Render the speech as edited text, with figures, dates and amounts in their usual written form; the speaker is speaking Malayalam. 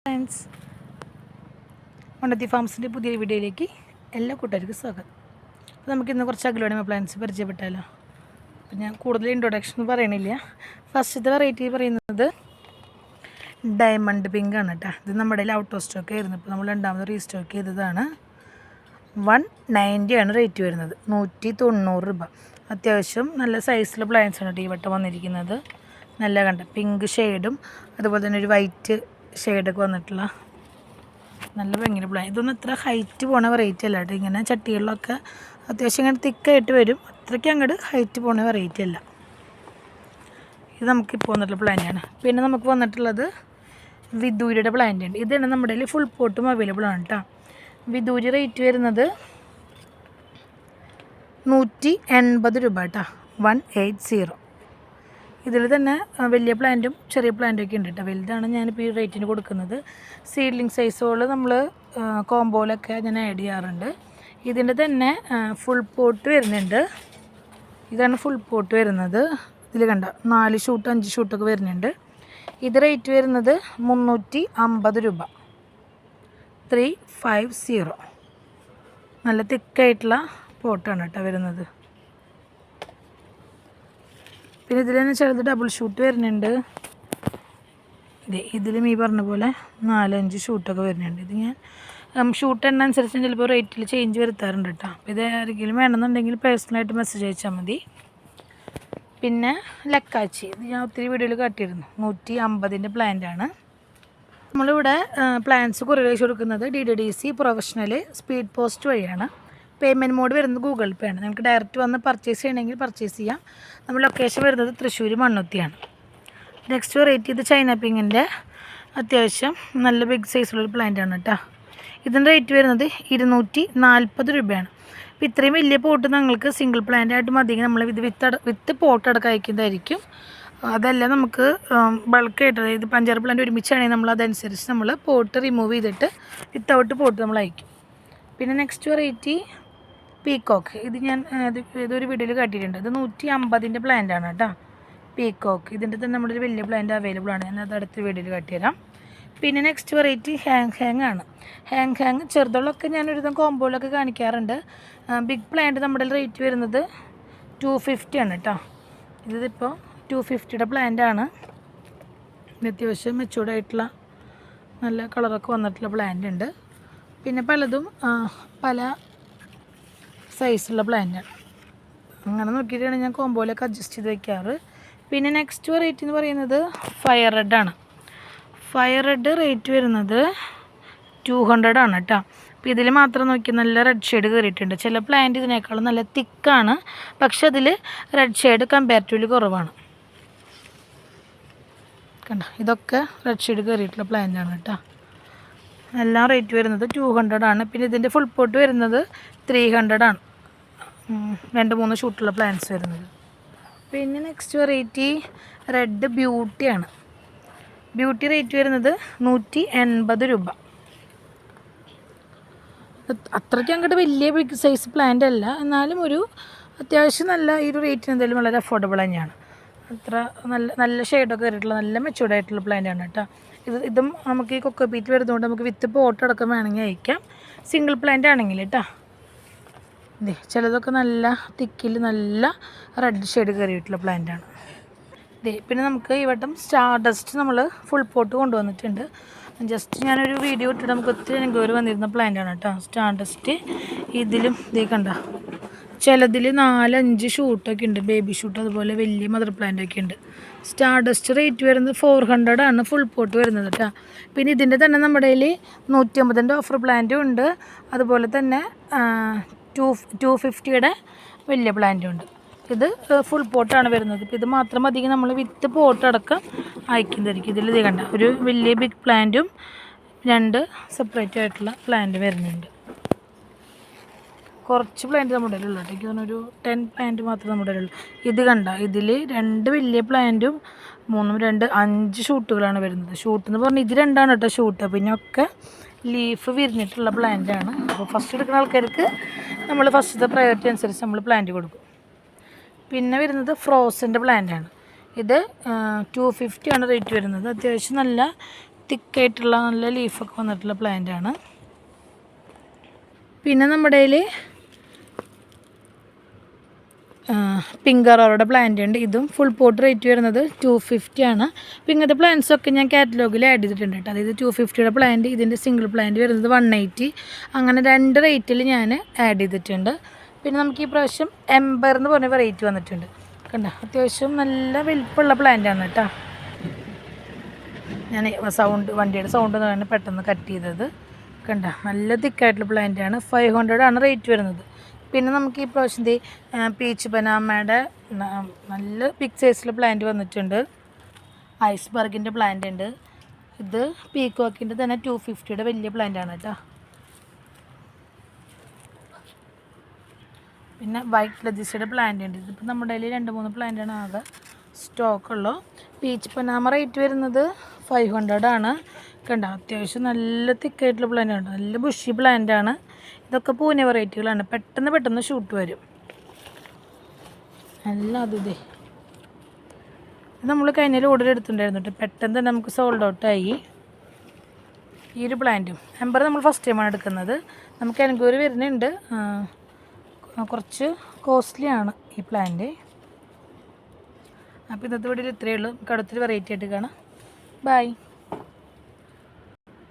ഫ്രണ്ട്സ്, മണ്ണത്തി ഫാംസിൻ്റെ പുതിയ വീഡിയോയിലേക്ക് എല്ലാ കൂട്ടുകാർക്കും സ്വാഗതം. അപ്പോൾ നമുക്കിന്ന് കുറച്ച് അഗ്ലോണിമ പ്ലാന്റ്സ് പരിചയപ്പെട്ടാലോ. അപ്പോൾ ഞാൻ കൂടുതൽ ഇൻട്രൊഡക്ഷൻ പറയണില്ല. ഫസ്റ്റത്തെ വെറൈറ്റി പറയുന്നത് ഡയമണ്ട് പിങ്ക് ആണ് കേട്ടോ. ഇത് നമ്മുടെ ഔട്ട് ഓഫ് സ്റ്റോക്ക് ആയിരുന്നു. ഇപ്പോൾ നമ്മൾ രണ്ടാമത് റീസ്റ്റോക്ക് ചെയ്തതാണ്. 190 ആണ് റേറ്റ് വരുന്നത്, 190 രൂപ. അത്യാവശ്യം നല്ല സൈസിലുള്ള പ്ലാന്റ്സ് ആണ് കേട്ടോ ഈ വട്ടം വന്നിരിക്കുന്നത്. നല്ല കണ്ട പിങ്ക് ഷെയ്ഡും അതുപോലെ തന്നെ ഒരു വൈറ്റ് ഷെയ്ഡൊക്കെ വന്നിട്ടുള്ള നല്ല ഭയങ്കര പ്ലാന്റ്. ഇതൊന്നും അത്ര ഹൈറ്റ് പോണ വെറൈറ്റി അല്ല കേട്ടോ. ഇങ്ങനെ ചട്ടികളിലൊക്കെ അത്യാവശ്യം ഇങ്ങനെ തിക്കായിട്ട് വരും. അത്രയ്ക്ക് അങ്ങോട്ട് ഹൈറ്റ് പോണ വെറൈറ്റി അല്ല. ഇത് നമുക്കിപ്പോൾ വന്നിട്ടുള്ള പ്ലാന്റാണ്. പിന്നെ നമുക്ക് വന്നിട്ടുള്ളത് വിദൂരിയുടെ പ്ലാന്റ് ഉണ്ട്. ഇതാണ് നമ്മുടെ കയ്യിൽ ഫുൾ പോട്ടും അവൈലബിൾ ആണ് കേട്ടോ. വിദൂരി റേറ്റ് വരുന്നത് 180 രൂപ കേട്ടോ, 180. ഇതിൽ തന്നെ വലിയ പ്ലാന്റും ചെറിയ പ്ലാന്റും ഒക്കെ ഉണ്ട് കേട്ടോ. വലുതാണ് ഞാനിപ്പോൾ ഈ റേറ്റിന് കൊടുക്കുന്നത്. സീഡ്ലിംഗ് സൈസുകൾ നമ്മൾ കോംബോയിലൊക്കെ ഞാൻ ആഡ് ചെയ്യാറുണ്ട്. ഇതിൻ്റെ തന്നെ ഫുൾ പോട്ട് വരുന്നുണ്ട്. ഇതാണ് ഫുൾ പോട്ട് വരുന്നത്. ഇതിൽ കണ്ട 4 ഷൂട്ട് 5 ഷൂട്ടൊക്കെ വരുന്നുണ്ട്. ഇത് റേറ്റ് വരുന്നത് 350 രൂപ, 350. നല്ല തിക്കായിട്ടുള്ള പോട്ടാണ് കേട്ടോ വരുന്നത്. പിന്നെ ഇതിൽ തന്നെ ചിലത് ഡബിൾ ഷൂട്ട് വരുന്നുണ്ട്. ഇതിലും ഈ പറഞ്ഞ പോലെ 4-5 ഷൂട്ടൊക്കെ വരുന്നുണ്ട്. ഇത് ഞാൻ ഷൂട്ട് എണ്ണ അനുസരിച്ച് ചിലപ്പോൾ റേറ്റിൽ ചേഞ്ച് വരുത്താറുണ്ട് കേട്ടോ. അപ്പോൾ ഇത് ആരെങ്കിലും വേണമെന്നുണ്ടെങ്കിൽ പേഴ്സണലായിട്ട് മെസ്സേജ് അയച്ചാൽ മതി. പിന്നെ ലക്കാച്ചി, ഇത് ഞാൻ ഒത്തിരി വീഡിയോയിൽ കാട്ടിയിരുന്നു. 150ൻ്റെ പ്ലാന്റാണ്. നമ്മളിവിടെ പ്ലാന്റ്സ് കൊറിയർ അയച്ചു കൊടുക്കുന്നത് DDDC പ്രൊഫഷണൽ സ്പീഡ് പോസ്റ്റ് വഴിയാണ്. പേയ്മെൻറ്റ് മോഡ് വരുന്നത് ഗൂഗിൾ പേ ആണ്. നമുക്ക് ഡയറക്റ്റ് വന്ന് പർച്ചേസ് ചെയ്യണമെങ്കിൽ പർച്ചേസ് ചെയ്യാം. നമ്മുടെ ലൊക്കേഷൻ വരുന്നത് തൃശ്ശൂർ മണ്ണുത്തിയാണ്. നെക്സ്റ്റ് വെറൈറ്റി ഇത് ചൈന പിങ്കിൻ്റെ അത്യാവശ്യം നല്ല ബിഗ് സൈസുള്ളൊരു പ്ലാന്റാണ് കേട്ടോ. ഇതിൻ്റെ റേറ്റ് വരുന്നത് 240 രൂപയാണ്. അപ്പോൾ ഇത്രയും വലിയ പോട്ട് നിങ്ങൾക്ക് സിംഗിൾ പ്ലാന്റ് ആയിട്ട് മതി. നമ്മൾ ഇത് വിത്ത് പോട്ടടക്കം അയക്കുന്നതായിരിക്കും. അതല്ല നമുക്ക് ബൾക്കായിട്ട്, അതായത് 5-6 പ്ലാന്റ് ഒരുമിച്ചാണെങ്കിൽ നമ്മൾ അതനുസരിച്ച് നമ്മൾ പോട്ട് റിമൂവ് ചെയ്തിട്ട് വിത്തൗട്ട് പോട്ട് നമ്മൾ അയക്കും. പിന്നെ നെക്സ്റ്റ് വെറൈറ്റി പീക്കോക്ക്. ഇത് ഞാൻ ഇതൊരു വീഡിയോയിൽ കാട്ടിയിട്ടുണ്ട്. ഇത് 150ൻ്റെ പ്ലാന്റാണ് കേട്ടോ, പീക്കോക്ക്. ഇതിൻ്റെ തന്നെ നമ്മുടെ ഒരു വലിയ പ്ലാന്റ് അവൈലബിൾ ആണ്. ഞാൻ അത് അടുത്ത വീഡിയോയിൽ കാട്ടിത്തരാം. പിന്നെ നെക്സ്റ്റ് വെറൈറ്റി ഹാങ് ആണ്. ഹാങ് ചെറുതുകളൊക്കെ ഞാനൊരു കോമ്പോയിലൊക്കെ കാണിക്കാറുണ്ട്. ബിഗ് പ്ലാന്റ് നമ്മുടെ റേറ്റ് വരുന്നത് 250 ആണ് കേട്ടോ. ഇതിപ്പോൾ 250യുടെ പ്ലാന്റാണ്. ഇത് അത്യാവശ്യം മെച്ചൂർഡായിട്ടുള്ള നല്ല കളറൊക്കെ വന്നിട്ടുള്ള പ്ലാന്റ് ഉണ്ട്. പിന്നെ പലതും പല സൈസുള്ള പ്ലാന്റാണ്. അങ്ങനെ നോക്കിയിട്ടാണ് ഞാൻ കോമ്പോയിലൊക്കെ അഡ്ജസ്റ്റ് ചെയ്ത് വയ്ക്കാറ്. പിന്നെ നെക്സ്റ്റ് വെറൈറ്റി എന്ന് പറയുന്നത് ഫയർ റെഡ് ആണ്. ഫയർ റെഡ് റേറ്റ് വരുന്നത് 200 ആണ് കേട്ടോ. അപ്പോൾ ഇതിൽ മാത്രം നോക്കി നല്ല റെഡ് ഷെയ്ഡ് കയറിയിട്ടുണ്ട്. ചില പ്ലാന്റ് ഇതിനേക്കാളും നല്ല തിക്കാണ്, പക്ഷെ അതിൽ റെഡ് ഷെയ്ഡ് കമ്പാരിറ്റീവ്ലി കുറവാണ്. കണ്ടോ, ഇതൊക്കെ റെഡ് ഷെയ്ഡ് കയറിയിട്ടുള്ള പ്ലാന്റാണ് കേട്ടോ. എല്ലാം റേറ്റ് വരുന്നത് 200 ആണ്. പിന്നെ ഇതിൻ്റെ ഫുൾ പോട്ട് വരുന്നത് 300 ആണ്. 2-3 ഷൂട്ടുള്ള പ്ലാന്റ്സ് വരുന്നത്. പിന്നെ നെക്സ്റ്റ് വെറൈറ്റി റെഡ് ബ്യൂട്ടിയാണ്. ബ്യൂട്ടി റേറ്റ് വരുന്നത് 180 രൂപ. അത്രയ്ക്ക് അങ്ങോട്ട് വലിയ ബിഗ് സൈസ് പ്ലാന്റ് അല്ല, എന്നാലും ഒരു അത്യാവശ്യം നല്ല ഈ ഒരു റേറ്റിന് എന്തായാലും വളരെ അഫോർഡബിൾ തന്നെയാണ്. അത്ര നല്ല ഷെയ്ഡൊക്കെ കയറിയിട്ടുള്ള നല്ല മെച്ചൂർഡായിട്ടുള്ള പ്ലാന്റാണ് കേട്ടോ. ഇതും നമുക്ക് ഈ കൊക്കോ പീറ്റ് വരുന്നതുകൊണ്ട് നമുക്ക് വിത്ത് പോട്ട് അടക്കം വേണമെങ്കിൽ അയക്കാം, സിംഗിൾ പ്ലാന്റ് ആണെങ്കിൽ കേട്ടോ. ചിലതൊക്കെ നല്ല തിക്കിൽ നല്ല റെഡ് ഷെയ്ഡ് കയറിയിട്ടുള്ള പ്ലാന്റാണ്. പിന്നെ നമുക്ക് ഈ വട്ടം സ്റ്റാർ ഡസ്റ്റ് നമ്മൾ ഫുൾ പോട്ട് കൊണ്ടുവന്നിട്ടുണ്ട്. ജസ്റ്റ് ഞാനൊരു വീഡിയോ ഇട്ടിട്ട് നമുക്ക് ഒത്തിരി എൻക്വയറി വന്നിരുന്ന പ്ലാന്റാണ് കേട്ടോ സ്റ്റാർ ഡസ്റ്റ്. ഇതിലും കണ്ട ചിലതിൽ 4-5 ഷൂട്ടൊക്കെ ഉണ്ട്, ബേബി ഷൂട്ട്, അതുപോലെ വലിയ മദർ പ്ലാന്റൊക്കെ ഉണ്ട്. സ്റ്റാർ ഡസ്റ്റ് റേറ്റ് വരുന്നത് 400 ആണ് ഫുൾ പോട്ട് വരുന്നത് കേട്ടോ. പിന്നെ ഇതിൻ്റെ തന്നെ നമ്മുടെ കയ്യിൽ 150ൻ്റെ ഓഫർ പ്ലാന്റും ഉണ്ട്, അതുപോലെ തന്നെ 250യുടെ വലിയ പ്ലാന്റും ഉണ്ട്. ഇത് ഫുൾ പോട്ടാണ് വരുന്നത്. ഇത് മാത്രം മതി നമ്മൾ വിത്ത് പോട്ടടക്കം അയക്കുന്നതായിരിക്കും. ഇതിൽ കണ്ട ഒരു വലിയ ബിഗ് പ്ലാന്റും 2 സെപ്പറേറ്റ് ആയിട്ടുള്ള പ്ലാന്റ് വരുന്നുണ്ട്. കുറച്ച് പ്ലാന്റ് നമ്മുടെ ഉള്ളൂ കേട്ടോ. എനിക്ക് തോന്നുന്നു ഒരു 10 പ്ലാന്റ് മാത്രമേ നമ്മുടെ ഉള്ളൂ. ഇത് കണ്ട ഇതിൽ 2 വലിയ പ്ലാന്റും 5 ഷൂട്ടുകളാണ് വരുന്നത്. ഷൂട്ട് എന്ന് പറഞ്ഞാൽ ഇത് 2ആണ് കേട്ടോ ഷൂട്ട്. പിന്നെ ഒക്കെ ലീഫ് വിരിഞ്ഞിട്ടുള്ള പ്ലാന്റാണ്. അപ്പോൾ ഫസ്റ്റ് എടുക്കുന്ന ആൾക്കാർക്ക് നമ്മൾ ഫസ്റ്റത്തെ പ്രയോറിറ്റി അനുസരിച്ച് നമ്മൾ പ്ലാന്റ് കൊടുക്കും. പിന്നെ വരുന്നത് ഫ്രോസൻ്റെ പ്ലാന്റാണ്. ഇത് 250 ആണ് റേറ്റ് വരുന്നത്. അത്യാവശ്യം നല്ല തിക്കായിട്ടുള്ള നല്ല ലീഫൊക്കെ വന്നിട്ടുള്ള പ്ലാന്റാണ്. പിന്നെ നമ്മുടെ കയ്യിൽ പിങ്ക് അറോറയുടെ പ്ലാന്റ് ഉണ്ട്. ഇതും ഫുൾ പോട്ട് റേറ്റ് വരുന്നത് 250 ആണ്. അപ്പോൾ ഇങ്ങനത്തെ പ്ലാന്റ്സൊക്കെ ഞാൻ കാറ്റലോഗിൽ ആഡ് ചെയ്തിട്ടുണ്ട് കേട്ടോ. അതായത് 250യുടെ പ്ലാന്റ്, ഇതിൻ്റെ സിംഗിൾ പ്ലാന്റ് വരുന്നത് 180, അങ്ങനെ 2 റേറ്റിൽ ഞാൻ ആഡ് ചെയ്തിട്ടുണ്ട്. പിന്നെ നമുക്ക് ഈ പ്രാവശ്യം എംബർ എന്ന് പറഞ്ഞ വെറൈറ്റി വന്നിട്ടുണ്ട്. കണ്ടോ, അത്യാവശ്യം നല്ല വലിപ്പമുള്ള പ്ലാന്റാണ് കേട്ടോ. ഞാൻ വണ്ടിയുടെ സൗണ്ട് എന്നാണ് പെട്ടെന്ന് കട്ട് ചെയ്തത്. കണ്ടോ, നല്ല തിക്കായിട്ടുള്ള പ്ലാന്റാണ്. 500 ആണ് റേറ്റ് വരുന്നത്. പിന്നെ നമുക്ക് ഈ പ്രാവശ്യം പീച്ച് ബനാമയുടെ നല്ല ബിഗ് സൈസിൽ പ്ലാന്റ് വന്നിട്ടുണ്ട്. ഐസ്ബർഗിൻ്റെ പ്ലാന്റ് ഉണ്ട്. ഇത് പീക്കോക്കിൻ്റെ തന്നെ 250യുടെ വലിയ പ്ലാന്റാണ് കേട്ടോ. പിന്നെ വൈറ്റ് ലജിസയുടെ പ്ലാന്റ് ഉണ്ട്. ഇതിപ്പോൾ നമ്മുടെ കയ്യിൽ 2-3 പ്ലാന്റാണ് ആകെ സ്റ്റോക്കുള്ളൂ. പീച്ച് ബനാമ റേറ്റ് വരുന്നത് 500 ആണ്. കണ്ടോ, അത്യാവശ്യം നല്ല തിക്കായിട്ടുള്ള പ്ലാന്റാണ്, നല്ല ബുഷി പ്ലാന്റാണ്. ഇതൊക്കെ പൂനെ വെറൈറ്റികളാണ്. പെട്ടെന്ന് ഷൂട്ട് വരും. നല്ല ഇത് നമ്മൾ കഴിഞ്ഞ ഓർഡർ എടുത്തിട്ടുണ്ടായിരുന്നു കേട്ടോ. പെട്ടെന്ന് തന്നെ നമുക്ക് സോൾഡ് ഔട്ടായി. ഈ ഒരു പ്ലാന്റും എംബർ നമ്മൾ ഫസ്റ്റ് ടൈമാണ് എടുക്കുന്നത്. നമുക്ക് എൻക്വയറി വരുന്നുണ്ട്. കുറച്ച് കോസ്റ്റ്ലിയാണ് ഈ പ്ലാന്റ്. അപ്പോൾ ഇന്നത്തെ വീഡിയോയിൽ ഇത്രയേ ഉള്ളൂ. നമുക്ക് അടുത്തൊരു വെറൈറ്റി ആയിട്ട് കാണാം. ബൈ.